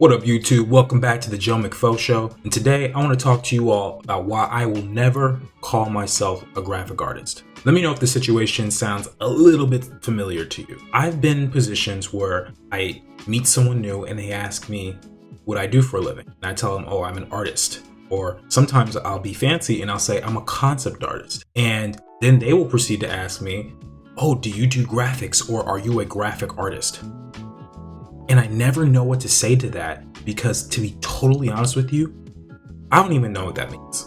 What up YouTube? Welcome back to the Joe McFo Show, and today I want to talk to you all about why I will never call myself a graphic artist. Let me know if the situation sounds a little bit familiar to you. I've been in positions where I meet someone new and they ask me what I do for a living, and I tell them, oh, I'm an artist. Or sometimes I'll be fancy and I'll say I'm a concept artist, and then they will proceed to ask me, oh, do you do graphics, or are you a graphic artist? And I never know what to say to that because, to be totally honest with you, I don't even know what that means.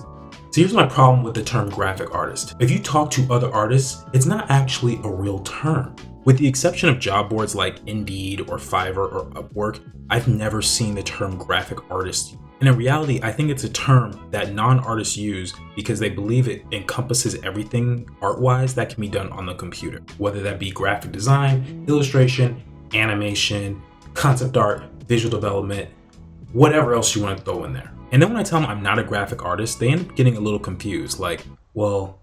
So here's my problem with the term graphic artist. If you talk to other artists, it's not actually a real term. With the exception of job boards like Indeed or Fiverr or Upwork, I've never seen the term graphic artist. And in reality, I think it's a term that non-artists use because they believe it encompasses everything art-wise that can be done on the computer, whether that be graphic design, illustration, animation, concept art, visual development, whatever else you want to throw in there. And then when I tell them I'm not a graphic artist, they end up getting a little confused. Like, well,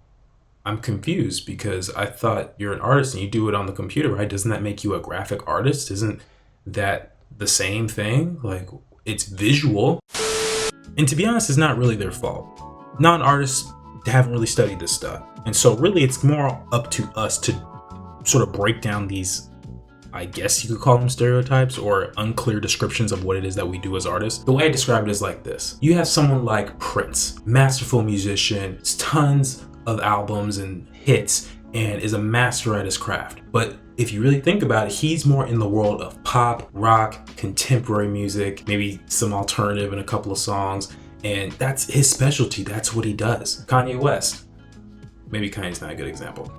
I'm confused because I thought you're an artist and you do it on the computer, right? Doesn't that make you a graphic artist? Isn't that the same thing? Like, it's visual. And to be honest, it's not really their fault. Non-artists haven't really studied this stuff. And so really it's more up to us to sort of break down these, I guess you could call them stereotypes or unclear descriptions of what it is that we do as artists. The way I describe it is like this. You have someone like Prince, masterful musician, tons of albums and hits, and is a master at his craft. But if you really think about it, he's more in the world of pop, rock, contemporary music, maybe some alternative and a couple of songs, and that's his specialty. That's what he does. Kanye West. Maybe Kanye's not a good example.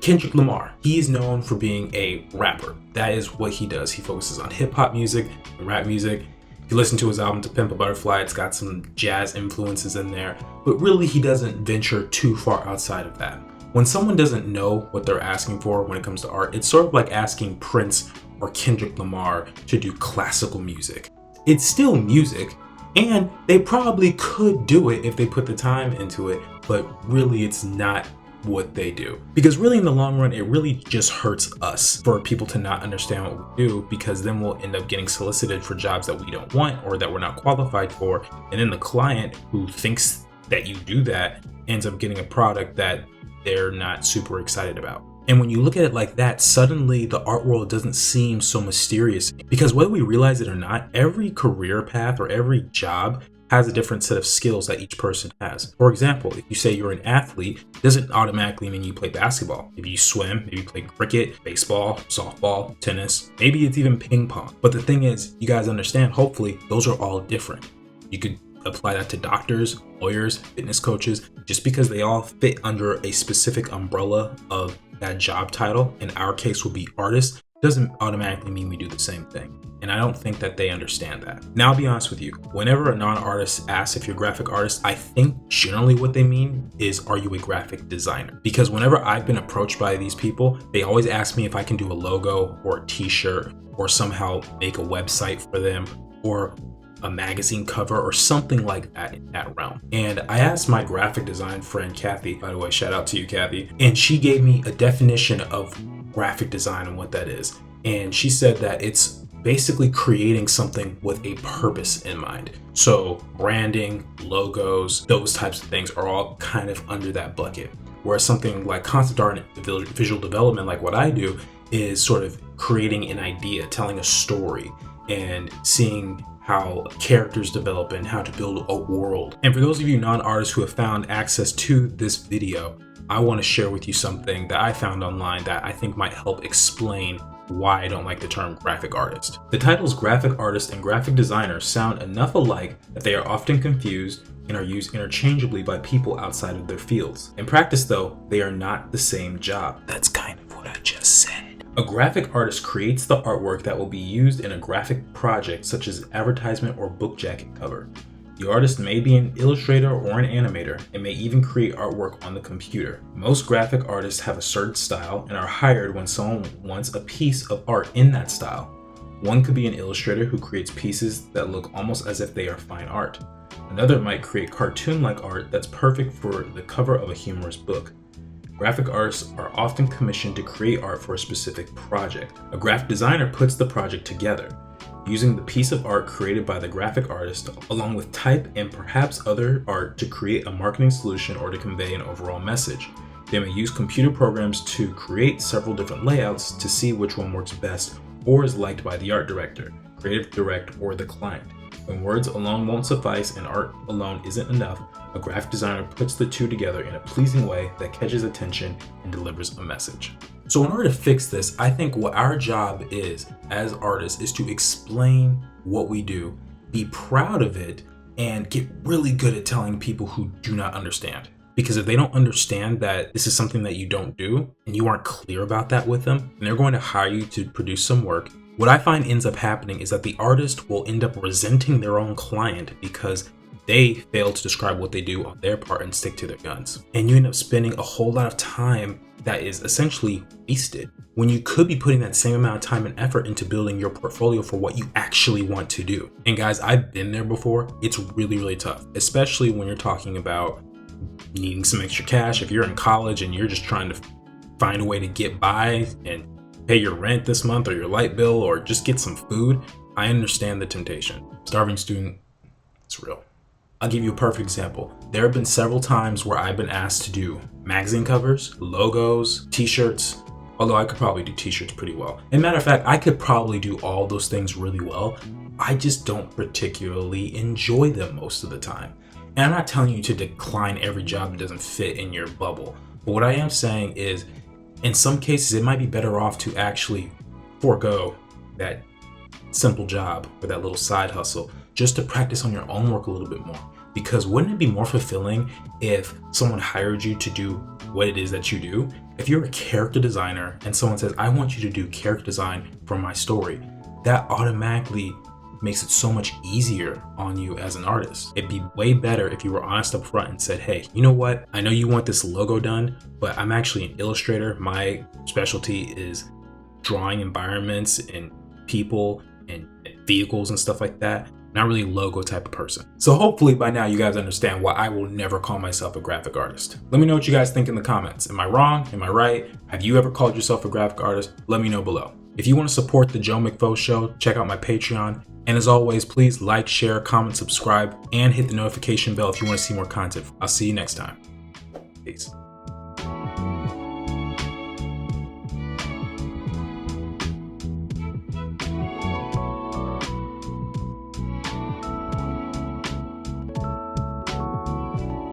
Kendrick Lamar, he is known for being a rapper. That is what he does. He focuses on hip hop music and rap music. If you listen to his album To Pimp a Butterfly, it's got some jazz influences in there, but really he doesn't venture too far outside of that. When someone doesn't know what they're asking for when it comes to art, it's sort of like asking Prince or Kendrick Lamar to do classical music. It's still music, and they probably could do it if they put the time into it, but really it's not what they do. Because really in the long run, it really just hurts us for people to not understand what we do, because then we'll end up getting solicited for jobs that we don't want or that we're not qualified for. And then the client who thinks that you do that ends up getting a product that they're not super excited about. And when you look at it like that, suddenly the art world doesn't seem so mysterious, because whether we realize it or not, every career path or every job has a different set of skills that each person has. For example, if you say you're an athlete, it doesn't automatically mean you play basketball. Maybe you swim, maybe you play cricket, baseball, softball, tennis, maybe it's even ping pong. But the thing is, you guys understand, hopefully, those are all different. You could apply that to doctors, lawyers, fitness coaches. Just because they all fit under a specific umbrella of that job title, in our case will be artists, doesn't automatically mean we do the same thing. And I don't think that they understand that. Now, I'll be honest with you. Whenever a non-artist asks if you're a graphic artist, I think generally what they mean is, are you a graphic designer? Because whenever I've been approached by these people, they always ask me if I can do a logo or a t-shirt or somehow make a website for them or a magazine cover or something like that in that realm. And I asked my graphic design friend, Kathy, by the way, shout out to you, Kathy, and she gave me a definition of graphic design and what that is. And she said that it's basically creating something with a purpose in mind. So branding, logos, those types of things are all kind of under that bucket. Whereas something like concept art and visual development, like what I do, is sort of creating an idea, telling a story, and seeing how characters develop and how to build a world. And for those of you non-artists who have found access to this video, I want to share with you something that I found online that I think might help explain why I don't like the term graphic artist. The titles graphic artist and graphic designer sound enough alike that they are often confused and are used interchangeably by people outside of their fields. In practice though, they are not the same job. That's kind of what I just said. A graphic artist creates the artwork that will be used in a graphic project such as advertisement or book jacket cover. The artist may be an illustrator or an animator and may even create artwork on the computer. Most graphic artists have a certain style and are hired when someone wants a piece of art in that style. One could be an illustrator who creates pieces that look almost as if they are fine art. Another might create cartoon-like art that's perfect for the cover of a humorous book. Graphic artists are often commissioned to create art for a specific project. A graphic designer puts the project together. using the piece of art created by the graphic artist along with type and perhaps other art to create a marketing solution or to convey an overall message. They may use computer programs to create several different layouts to see which one works best or is liked by the art director, creative director, or the client. When words alone won't suffice and art alone isn't enough, a graphic designer puts the two together in a pleasing way that catches attention and delivers a message. So in order to fix this, I think what our job is as artists is to explain what we do, be proud of it, and get really good at telling people who do not understand. Because if they don't understand that this is something that you don't do and you aren't clear about that with them, and they're going to hire you to produce some work, what I find ends up happening is that the artist will end up resenting their own client because they fail to describe what they do on their part and stick to their guns. And you end up spending a whole lot of time that is essentially wasted when you could be putting that same amount of time and effort into building your portfolio for what you actually want to do. And guys, I've been there before. It's really, really tough, especially when you're talking about needing some extra cash. If you're in college and you're just trying to find a way to get by and pay your rent this month or your light bill or just get some food, I understand the temptation. Starving student, it's real. I'll give you a perfect example. There have been several times where I've been asked to do magazine covers, logos, t-shirts, although I could probably do t-shirts pretty well. And matter of fact, I could probably do all those things really well. I just don't particularly enjoy them most of the time. And I'm not telling you to decline every job that doesn't fit in your bubble. But what I am saying is, in some cases, it might be better off to actually forego that simple job or that little side hustle just to practice on your own work a little bit more. Because wouldn't it be more fulfilling if someone hired you to do what it is that you do? If you're a character designer and someone says, I want you to do character design for my story, that automatically makes it so much easier on you as an artist. It'd be way better if you were honest up front and said, hey, you know what? I know you want this logo done, but I'm actually an illustrator. My specialty is drawing environments and people and vehicles and stuff like that. Not really a logo type of person. So hopefully by now you guys understand why I will never call myself a graphic artist. Let me know what you guys think in the comments. Am I wrong? Am I right? Have you ever called yourself a graphic artist? Let me know below. If you want to support the Joe McFo Show, check out my Patreon. And as always, please like, share, comment, subscribe, and hit the notification bell if you want to see more content. I'll see you next time. Peace.